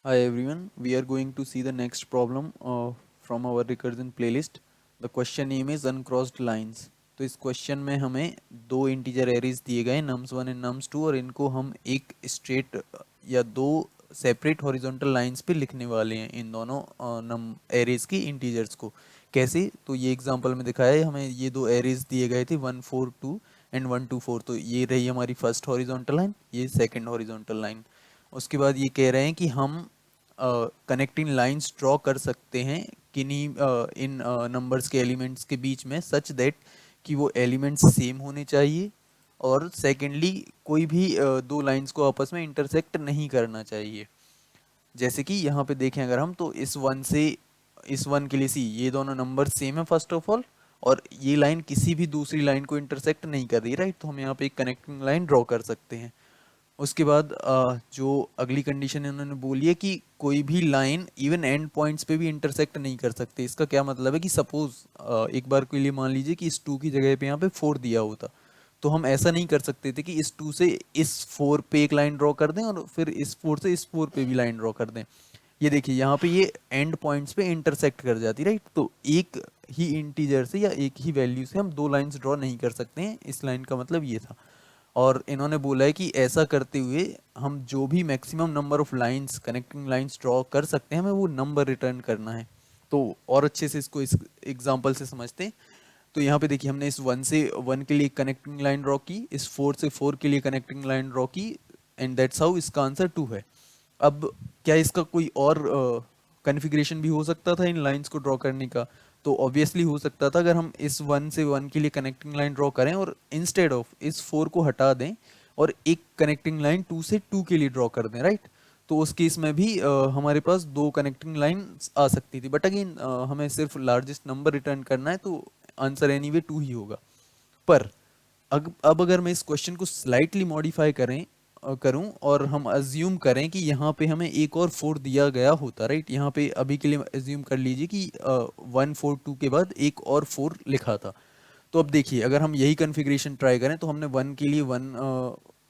Hi everyone, we are going to see the next problem from our recursion playlist. The question name is uncrossed lines. तो इस question में हमें दो integer arrays दिए गए nums1 and nums2 और इनको हम एक स्ट्रेट या दो सेपरेट हॉरिजॉन्टल लाइंस पे लिखने वाले हैं इन दोनों नम एरेज की इंटीजर्स को। कैसे? तो ये एग्जांपल में दिखाया है, हमें ये दो एरेज दिए गए थे 142 एंड 124। तो ये रही हमारी फर्स्ट हॉरिजॉन्टल लाइन, ये सेकंड हॉरिजॉन्टल लाइन। उसके बाद ये कह रहे हैं कि हम कनेक्टिंग लाइंस ड्रॉ कर सकते हैं किन्हीं इन नंबर्स के एलिमेंट्स के बीच में सच दैट कि वो एलिमेंट्स सेम होने चाहिए, और सेकेंडली कोई भी दो लाइंस को आपस में इंटरसेक्ट नहीं करना चाहिए। जैसे कि यहाँ पे देखें अगर हम, तो इस वन से इस वन के लिए सी ये दोनों नंबर सेम है फर्स्ट ऑफ ऑल, और ये लाइन किसी भी दूसरी लाइन को इंटरसेक्ट नहीं कर रही, राइट। तो हम यहाँ पे एक कनेक्टिंग लाइन ड्रॉ कर सकते हैं। उसके बाद जो अगली कंडीशन इन्होंने बोली है कि कोई भी लाइन इवन एंड पॉइंट्स पे भी इंटरसेक्ट नहीं कर सकते। इसका क्या मतलब है कि सपोज एक बार के लिए मान लीजिए कि इस टू की जगह पे यहाँ पे फोर दिया होता, तो हम ऐसा नहीं कर सकते थे कि इस टू से इस फोर पे एक लाइन ड्रॉ कर दें और फिर इस फोर से इस फोर पे भी लाइन ड्रॉ कर दें। ये देखिए यहाँ पे ये एंड पॉइंट्स पे इंटरसेक्ट कर जाती, राइट। तो एक ही इंटीजर से या एक ही वैल्यू से हम दो लाइंस ड्रॉ नहीं कर सकते हैं, इस लाइन का मतलब ये था। और इन्होंने बोला है कि ऐसा करते हुए हम जो भी maximum number of lines connecting lines draw कर सकते हैं हमें वो नंबर रिटर्न करना है। तो और अच्छे से इसको इस एग्जांपल से समझते हैं। तो यहाँ पे देखिए हमने इस वन से वन के लिए कनेक्टिंग लाइन ड्रॉ की, इस फोर से फोर के लिए कनेक्टिंग लाइन ड्रॉ की, एंड दैट्स हाउ इसका आंसर टू है। अब क्या इसका कोई और कन्फिग्रेशन भी हो सकता था इन लाइंस को ड्रॉ करने का? तो ऑब्वियसली हो सकता था, अगर हम इस वन से वन के लिए कनेक्टिंग लाइन ड्रॉ करें और इंस्टेड ऑफ इस फोर को हटा दें और एक कनेक्टिंग लाइन टू से टू के लिए ड्रॉ कर दें, राइट। तो उस केस में भी हमारे पास दो कनेक्टिंग लाइन आ सकती थी, बट अगेन हमें सिर्फ लार्जेस्ट नंबर रिटर्न करना है, तो आंसर एनीवे टू ही होगा। पर अब अगर मैं इस क्वेश्चन को स्लाइटली मॉडिफाई करूं और हम अज्यूम करें कि यहाँ पे हमें एक और फोर दिया गया होता, राइट। यहाँ पे अभी के लिए अज्यूम कर लीजिए कि 142 के बाद एक और फोर लिखा था। तो अब देखिए अगर हम यही कन्फिग्रेशन ट्राई करें, तो हमने वन के लिए वन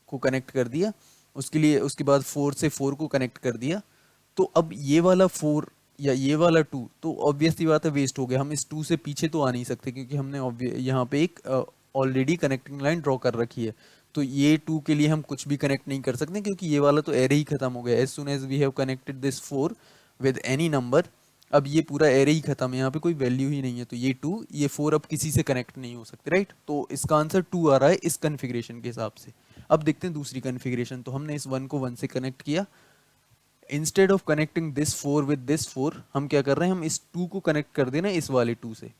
को कनेक्ट कर दिया, उसके लिए उसके बाद फोर से फोर को कनेक्ट कर दिया। तो अब ये वाला फोर या ये वाला टू तो ऑब्वियसली बात है वेस्ट हो गया, हम इस टू से पीछे तो आ नहीं सकते क्योंकि हमने यहाँ पे एक ऑलरेडी कनेक्टिंग लाइन ड्रॉ कर रखी है। तो ये टू के लिए हम कुछ भी कनेक्ट नहीं कर सकते क्योंकि ये वाला तो एरे ही खत्म हो गया। As soon as we have connected this four with any number, अब ये पूरा एरे ही खत्म है, यहाँ पे कोई वैल्यू ही नहीं है। तो ये टू ये फोर अब किसी से कनेक्ट नहीं हो सकते, राइट। तो इसका आंसर टू आ रहा है इस कन्फिग्रेशन के हिसाब से। अब देखते हैं दूसरी कन्फिग्रेशन। तो हमने इस वन को वन से कनेक्ट किया, instead of connecting this four with this four हम क्या कर रहे हैं, हम इस टू को कनेक्ट कर देना इस वाले टू से।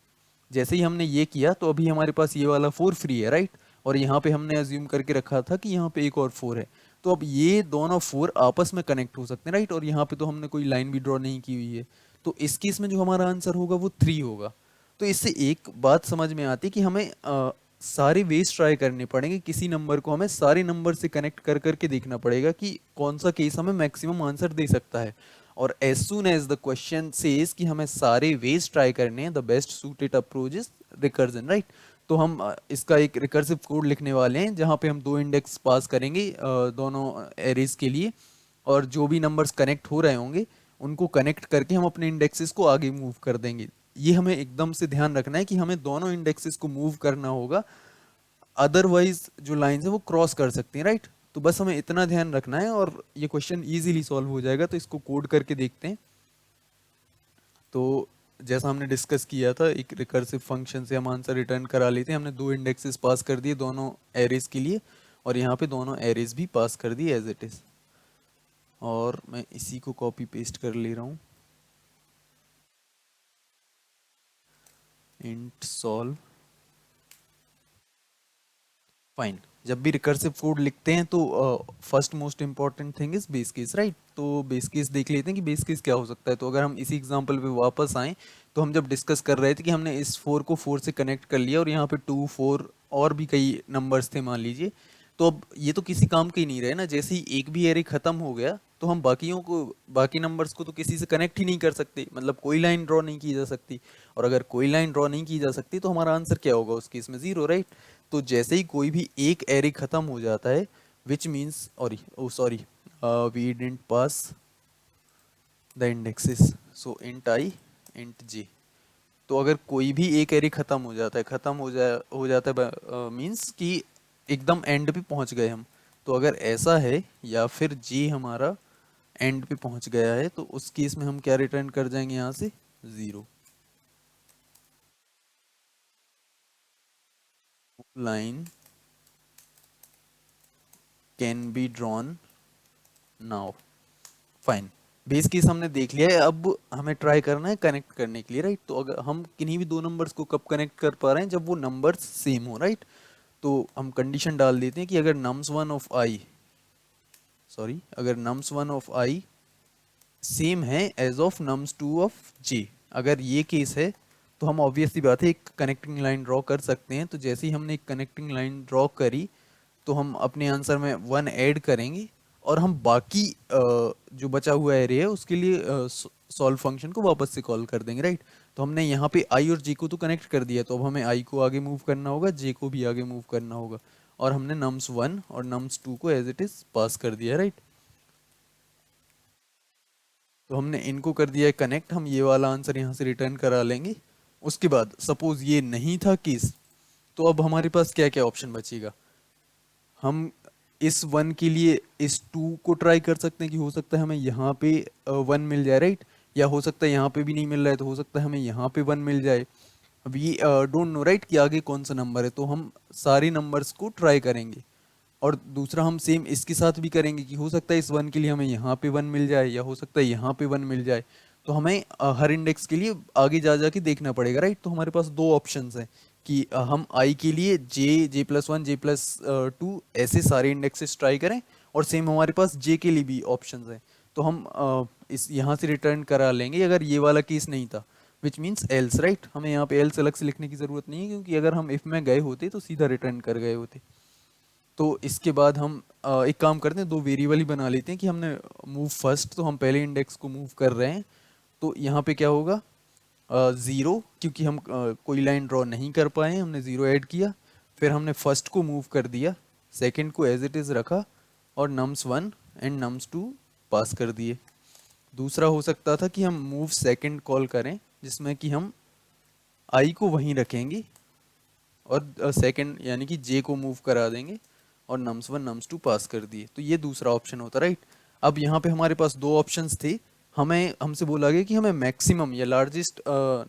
जैसे ही हमने ये किया तो अभी हमारे पास ये वाला फोर फ्री है, राइट। और यहाँ पे हमने अज्यूम करके रखा था कि यहाँ पे एक और फोर है। तो अब ये दोनों फोर आपस में कनेक्ट हो सकते हैं, राइट। और यहाँ पे तो हमने कोई लाइन भी ड्रॉ नहीं की हुई है। तो इस केस में जो हमारा आंसर होगा वो थ्री होगा। तो इससे एक बात समझ में आती है कि हमें सारे वेज ट्राई करने पड़ेंगे, किसी नंबर को हमें सारे नंबर से कनेक्ट कर करके देखना पड़ेगा कि कौन सा केस हमें मैक्सिमम आंसर दे सकता है। और as soon as the question says कि हमें सारे वेज ट्राई करने हैं, the best suited approach is recursion, right. तो हम इसका एक रिकर्सिव कोड लिखने वाले हैं जहाँ पे हम दो इंडेक्स पास करेंगे दोनों एरेज के लिए, और जो भी नंबर्स कनेक्ट हो रहे होंगे उनको कनेक्ट करके हम अपने इंडेक्सेस को आगे मूव कर देंगे। ये हमें एकदम से ध्यान रखना है कि हमें दोनों इंडेक्सेस को मूव करना होगा, अदरवाइज जो लाइंस है वो क्रॉस कर सकती हैं, राइट। तो बस हमें इतना ध्यान रखना है और ये क्वेश्चन इजीली सॉल्व हो जाएगा। तो इसको कोड करके देखते हैं। तो जैसा हमने डिस्कस किया था, एक रिकर्सिव फंक्शन से हम आंसर रिटर्न करा लेते हैं। हमने दो इंडेक्सेस पास कर दिए दोनों एरेज के लिए, और यहाँ पे दोनों एरेज भी पास कर दिए एज इट इज। और मैं इसी को कॉपी पेस्ट कर ले रहा हूँ। Int solve, fine. जब भी रिकर्सिव कोड लिखते हैं तो first most important thing is base case, right. तो बेस केस देख लेते हैं कि बेस केस क्या हो सकता है। तो अगर हम इसी एग्जांपल पे वापस आएं, तो हम जब डिस्कस कर रहे थे कि हमने इस फोर को फोर से कनेक्ट कर लिया और यहाँ पे टू फोर और भी कई नंबर्स थे मान लीजिए। तो अब ये तो किसी काम के ही नहीं रहे ना, जैसे ही एक भी एरे खत्म हो गया तो हम बाकियों को बाकी नंबर्स को तो किसी से कनेक्ट ही नहीं कर सकते, मतलब कोई लाइन ड्रॉ नहीं की जा सकती। और अगर कोई लाइन ड्रॉ नहीं की जा सकती तो हमारा आंसर क्या होगा उस केस में, जीरो, राइट। तो जैसे ही कोई भी एक एरे खत्म हो जाता है, विच मीन्स, और oh sorry, we didn't pass the indexes, so int I int J. तो अगर कोई भी एक एरे खत्म हो जाता है, हो जाता है मीन्स कि एकदम एंड पे पहुंच गए हम। तो अगर ऐसा है या फिर जे हमारा एंड पे पहुंच गया है तो उस केस में हम क्या रिटर्न कर जाएंगे यहाँ से, zero. Line can be drawn now, fine. Base case हमने देख लिया है, अब हमें ट्राई करना है कनेक्ट करने के लिए, राइट। तो अगर हम किन्हीं भी दो नंबर्स को कब कनेक्ट कर पा रहे हैं, जब वो नंबर्स सेम हो, राइट। तो हम कंडीशन डाल देते हैं कि अगर nums one of I, sorry, अगर nums one of I same है as of nums two of J, अगर ये केस है तो हम ऑब्वियसली बात है एक कनेक्टिंग लाइन ड्रॉ कर सकते हैं। तो जैसे ही हमने एक कनेक्टिंग लाइन ड्रॉ करी तो हम अपने आंसर में वन ऐड करेंगे और हम बाकी जो बचा हुआ एरे है उसके लिए सॉल्व फंक्शन को वापस से कॉल कर देंगे, राइट। तो हमने यहाँ पे आई और जे को तो कनेक्ट कर दिया, तो अब हमें आई को आगे मूव करना होगा, जे को भी आगे मूव करना होगा, और हमने नम्स वन और नम्स टू को एज इट इज पास कर दिया, राइट। तो हमने इनको कर दिया है कनेक्ट, हम ये वाला आंसर यहाँ से रिटर्न करा लेंगे। उसके बाद सपोज ये नहीं था केस, तो अब हमारे पास क्या क्या ऑप्शन बचेगा। हम इस वन के लिए इस टू को ट्राई कर सकते हैं कि हो सकता है हमें यहाँ पे वन मिल जाए, राइट। या हो सकता है यहाँ पे भी नहीं मिल रहा है तो हो सकता है हमें यहाँ पे वन मिल जाए। अब ये डोंट नो, राइट, कि आगे कौन सा नंबर है, तो हम सारे नंबर्स को ट्राई करेंगे। और दूसरा हम सेम इसके साथ भी करेंगे कि हो सकता है इस वन के लिए हमें यहाँ पे वन मिल जाए या हो सकता है यहाँ पे वन मिल जाए। तो हमें हर इंडेक्स के लिए आगे जा जा के देखना पड़ेगा, राइट। तो हमारे पास दो ऑप्शंस हैं कि हम आई के लिए जे प्लस वन, जे प्लस टू ऐसे सारे इंडेक्सेस ट्राई करें, और सेम हमारे पास जे के लिए भी ऑप्शंस हैं। तो हम इस यहाँ से रिटर्न करा लेंगे अगर ये वाला केस नहीं था, विच मीन्स एल्स, राइट। हमें यहाँ पे एल्स अलग से लिखने की ज़रूरत नहीं है, क्योंकि अगर हम इफ़ में गए होते तो सीधा रिटर्न कर गए होते। तो इसके बाद हम एक काम करते हैं, दो वेरिएबल ही बना लेते हैं कि हमने मूव फर्स्ट, तो हम पहले इंडेक्स को मूव कर रहे हैं। तो यहाँ पे क्या होगा, ज़ीरो, क्योंकि हम कोई लाइन ड्रॉ नहीं कर पाए हैं, हमने ज़ीरो ऐड किया। फिर हमने फर्स्ट को मूव कर दिया, सेकंड को एज इट इज़ रखा, और nums one and nums two pass कर दिए। दूसरा हो सकता था कि हम मूव सेकंड कॉल करें, जिसमें कि हम आई को वहीं रखेंगे और सेकंड यानी कि जे को मूव करा देंगे और nums one nums two pass कर दिए। तो ये दूसरा ऑप्शन होता, राइट। अब यहाँ पे हमारे पास दो ऑप्शंस थे, हमें हमसे बोला गया कि हमें मैक्सिमम या लार्जेस्ट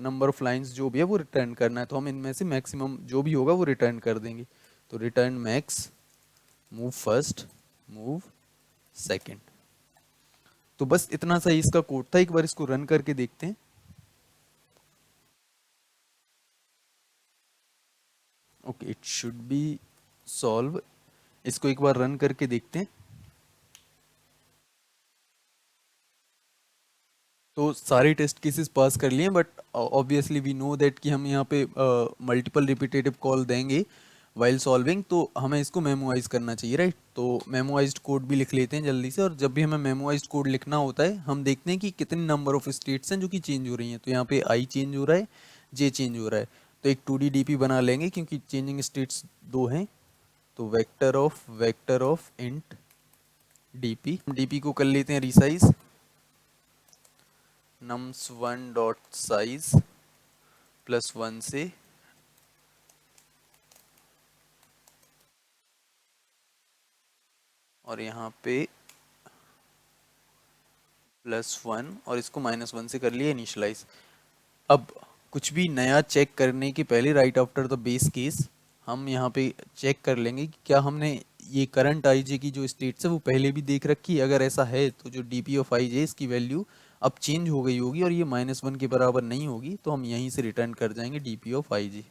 नंबर ऑफ लाइंस जो भी है वो रिटर्न करना है। तो हम इनमें से मैक्सिमम जो भी होगा वो रिटर्न कर देंगे। तो return max, move first, move second. तो बस इतना सा ही इसका कोड था, एक बार इसको रन करके देखते हैं। Okay, it should be solve. इसको एक बार रन करके देखते हैं। तो सारे टेस्ट केसेस पास कर लिए, but obviously we know that कि हम यहाँ पे मल्टीपल रिपीटेटिव कॉल देंगे वाइल सॉल्विंग, तो हमें इसको मेमोराइज करना चाहिए, राइट। तो मेमोराइज्ड कोड भी लिख लेते हैं जल्दी से। और जब भी हमें मेमोराइज्ड कोड लिखना होता है, हम देखते हैं कि कितने नंबर ऑफ स्टेट्स हैं जो कि चेंज हो रही हैं। तो यहाँ पे आई चेंज हो रहा है, जे चेंज हो रहा है। तो एक 2D डीपी बना लेंगे, क्योंकि चेंजिंग स्टेट्स दो हैं। तो vector of int DP, DP को कर लेते हैं resize, nums one dot size plus one से, और यहाँ पे प्लस वन, और इसको माइनस वन से कर लिया इनिशलाइज। अब कुछ भी नया चेक करने के पहले, right after the base case, हम यहाँ पे चेक कर लेंगे कि क्या हमने ये करंट आई जे की जो स्टेट्स है वो पहले भी देख रखी है। अगर ऐसा है तो जो डी पी ऑफ आई जे इसकी वैल्यू अब चेंज हो गई होगी और ये माइनस वन के बराबर नहीं होगी, तो हम यहीं से रिटर्न कर जाएंगे D P of I J.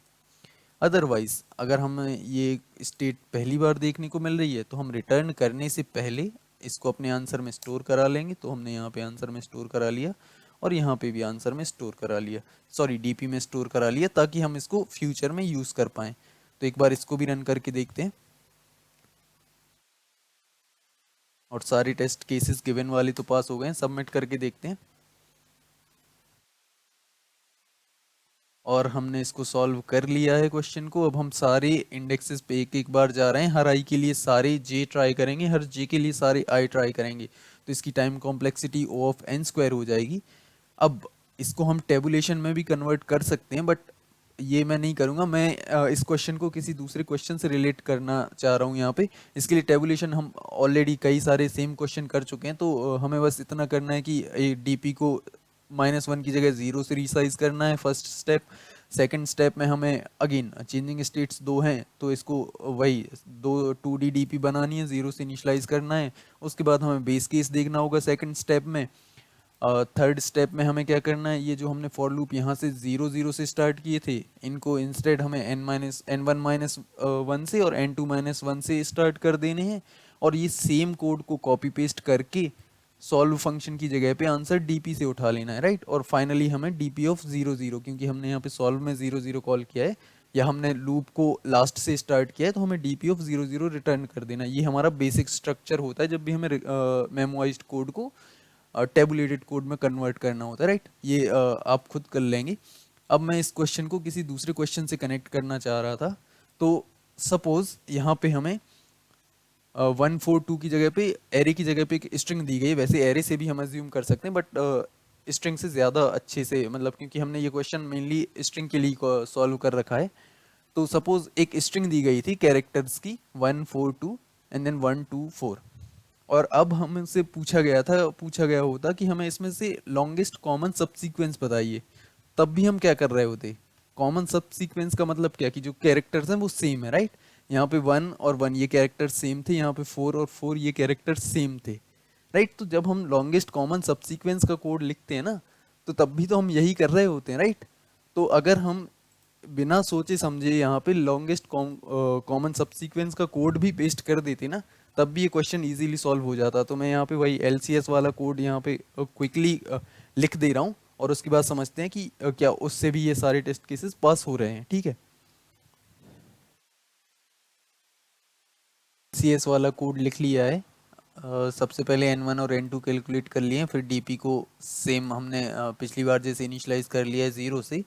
Otherwise अगर हमें ये स्टेट पहली बार देखने को मिल रही है तो हम रिटर्न करने से पहले इसको अपने आंसर में स्टोर करा लेंगे। तो हमने यहाँ पे आंसर में स्टोर करा लिया, और यहाँ पे भी आंसर में स्टोर करा लिया, सॉरी डीपी में स्टोर करा लिया, ताकि हम इसको फ्यूचर में यूज़ कर पाएँ। तो एक बार इसको भी रन करके देखते हैं, और सारी टेस्ट केसेस गिवन वाली तो पास हो गए हैं। सबमिट करके देखते हैं, और हमने इसको सॉल्व कर लिया है क्वेश्चन को। अब हम सारे इंडेक्सेस पे एक एक बार जा रहे हैं, हर आई के लिए सारे जे ट्राई करेंगे, हर जे के लिए सारे आई ट्राई करेंगे। तो इसकी time complexity O of N square हो जाएगी। अब इसको हम टेबुलेशन में भी कन्वर्ट कर सकते हैं, बट ये मैं नहीं करूँगा। मैं इस क्वेश्चन को किसी दूसरे क्वेश्चन से रिलेट करना चाह रहा हूँ यहाँ पे। इसके लिए टेबुलेशन हम ऑलरेडी कई सारे सेम क्वेश्चन कर चुके हैं, तो हमें बस इतना करना है कि डीपी को -1 की जगह 0 से रिसाइज करना है, फर्स्ट स्टेप। सेकंड स्टेप में हमें अगेन चेंजिंग स्टेट्स दो हैं, तो इसको वही दो 2D डीपी बनानी है, 0 से इनिशलाइज करना है। उसके बाद हमें बेस केस देखना होगा सेकंड स्टेप में। थर्ड स्टेप में हमें क्या करना है, ये जो हमने फॉर लूप यहाँ से 0 0 से स्टार्ट किए थे, इनको इंस्टेड हमें n1 से और n2 - 1 से स्टार्ट कर देने हैं, और ये सेम कोड को कॉपी पेस्ट करके सॉल्व फंक्शन की जगह पे आंसर डीपी से उठा लेना है, राइट। और फाइनली हमें डीपी ऑफ 0 0, क्योंकि हमने यहाँ पे सॉल्व में 0 0 कॉल किया है, या हमने लूप को लास्ट से स्टार्ट किया है, तो हमें डीपी ऑफ 0 0 रिटर्न कर देना। ये हमारा बेसिक स्ट्रक्चर होता है जब भी हमें मेमोराइज्ड कोड को टेबुलेटेड कोड में कन्वर्ट करना होता है, राइट। ये आप खुद कर लेंगे। अब मैं इस क्वेश्चन को किसी दूसरे क्वेश्चन से कनेक्ट करना चाह रहा था। तो सपोज यहाँ पे हमें 142 की जगह पे, एरे की जगह पे एक स्ट्रिंग दी गई। वैसे एरे से भी हम अज्यूम कर सकते हैं, बट स्ट्रिंग से ज़्यादा अच्छे से, मतलब क्योंकि हमने ये क्वेश्चन मेनली स्ट्रिंग के लिए सॉल्व कर रखा है। तो सपोज एक स्ट्रिंग दी गई थी कैरेक्टर्स की 142 एंड देन 124, और अब हमसे पूछा गया होता कि हमें इसमें से लॉन्गेस्ट कॉमन सब सीक्वेंस बताइए। तब भी हम क्या कर रहे होते, कॉमन सब सीक्वेंस का मतलब क्या कि जो कैरेक्टर्स हैं वो सेम है, राइट। यहाँ पे 1 और 1 ये कैरेक्टर सेम थे, यहाँ पे 4 और 4 ये कैरेक्टर सेम थे, राइट। तो जब हम लॉन्गेस्ट कॉमन सब सीक्वेंस का कोड लिखते हैं ना, तो तब भी तो हम यही कर रहे होते हैं, राइट। तो अगर हम बिना सोचे समझे यहाँ पे लॉन्गेस्ट कॉमन सब सीक्वेंस का कोड भी पेस्ट कर देते ना, तब भी ये क्वेश्चन इजीली सॉल्व हो जाता। तो मैं यहाँ पे वही LCS वाला कोड यहाँ पे क्विकली लिख दे रहा हूँ, और उसके बाद समझते हैं कि क्या उससे भी ये सारे टेस्ट केसेस पास हो रहे हैं, ठीक है। CS वाला कोड लिख लिया है। सबसे पहले N1 और N2 कैलकुलेट कर लिए हैं, फिर DP को सेम हमने पिछली बार जैसे इनिशलाइज कर लिया है 0 से।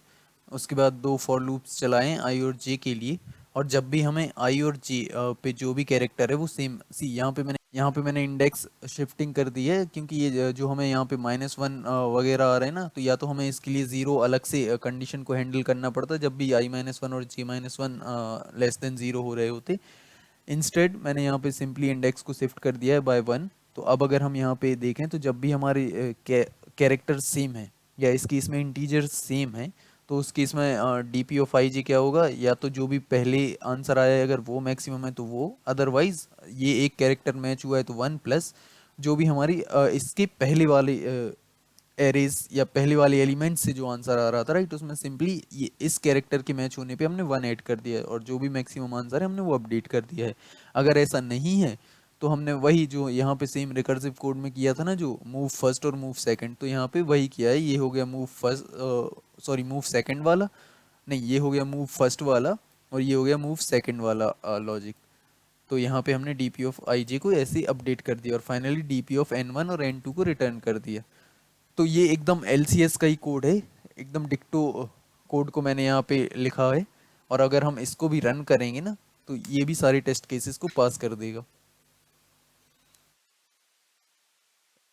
उसके बाद दो फॉर लूप्स चलाए हैं I और J के लिए, और जब भी हमें I और J पे जो भी कैरेक्टर है वो सेम, सी यहाँ पे मैंने इंडेक्स शिफ्टिंग कर दी है, क्योंकि ये जो हमें यहाँ पे -1 वगैरह आ रहे हैं ना, तो या तो हमें इसके लिए 0 अलग से कंडीशन को हैंडल करना पड़ता जब भी I-1 और J-1 लेस देन 0 हो रहे होते। इंस्टेड मैंने यहाँ पे सिंपली इंडेक्स को शिफ्ट कर दिया है बाय 1। तो अब अगर हम यहाँ पे देखें, तो जब भी हमारे कैरेक्टर सेम है, या इस केस में इंटीजर सेम है, तो उस केस में डीपी ऑफ आई जे क्या होगा, या तो जो भी पहले आंसर आया है अगर वो मैक्सिमम है तो वो, अदरवाइज ये एक कैरेक्टर मैच हुआ है तो 1 प्लस जो भी हमारी इसके पहले वाले एरेज या पहले वाले एलिमेंट से जो आंसर आ रहा था, राइट, उसमें सिंपली ये इस कैरेक्टर के मैच होने पे हमने 1 ऐड कर दिया है, और जो भी मैक्सिमम आंसर है हमने वो अपडेट कर दिया है। अगर ऐसा नहीं है तो हमने वही जो यहाँ पे सेम रिकर्सिव कोड में किया था ना, जो मूव फर्स्ट और मूव सेकंड, तो यहाँ पे वही किया है। ये हो गया move first, sorry move second वाला, नहीं ये हो गया मूव फर्स्ट वाला, और ये हो गया मूव सेकंड वाला लॉजिक। तो यहाँ पे हमने डीपी ऑफ आई जे को ऐसे अपडेट कर दिया, और फाइनली डीपी ऑफ N1 और N2 को रिटर्न कर दिया। तो ये एकदम LCS का ही कोड है, एकदम डिक्टो कोड को मैंने यहाँ पे लिखा है, और अगर हम इसको भी रन करेंगे ना, तो ये भी सारे टेस्ट केसेस को पास कर देगा।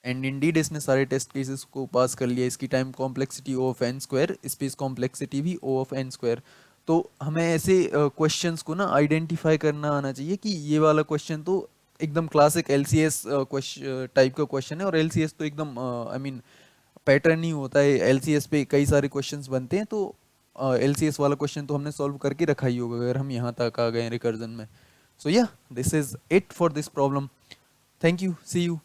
एंड इंडीड इसने सारे टेस्ट केसेस को पास कर लिया। इसकी time complexity O of n square, space complexity भी O ऑफ n स्क्वायर। तो हमें ऐसे क्वेश्चंस को ना आइडेंटिफाई करना आना चाहिए कि ये वाला क्वेश्चन तो एकदम क्लासिक LCS क्वेश्चन टाइप का क्वेश्चन है, और LCS तो एकदम आई मीन पैटर्न ही होता है। LCS पे कई सारे क्वेश्चंस बनते हैं, तो LCS वाला क्वेश्चन तो हमने सॉल्व करके रखा ही होगा अगर हम यहाँ तक आ गए रिकर्जन में। सो या this is it for this problem. Thank you, see you.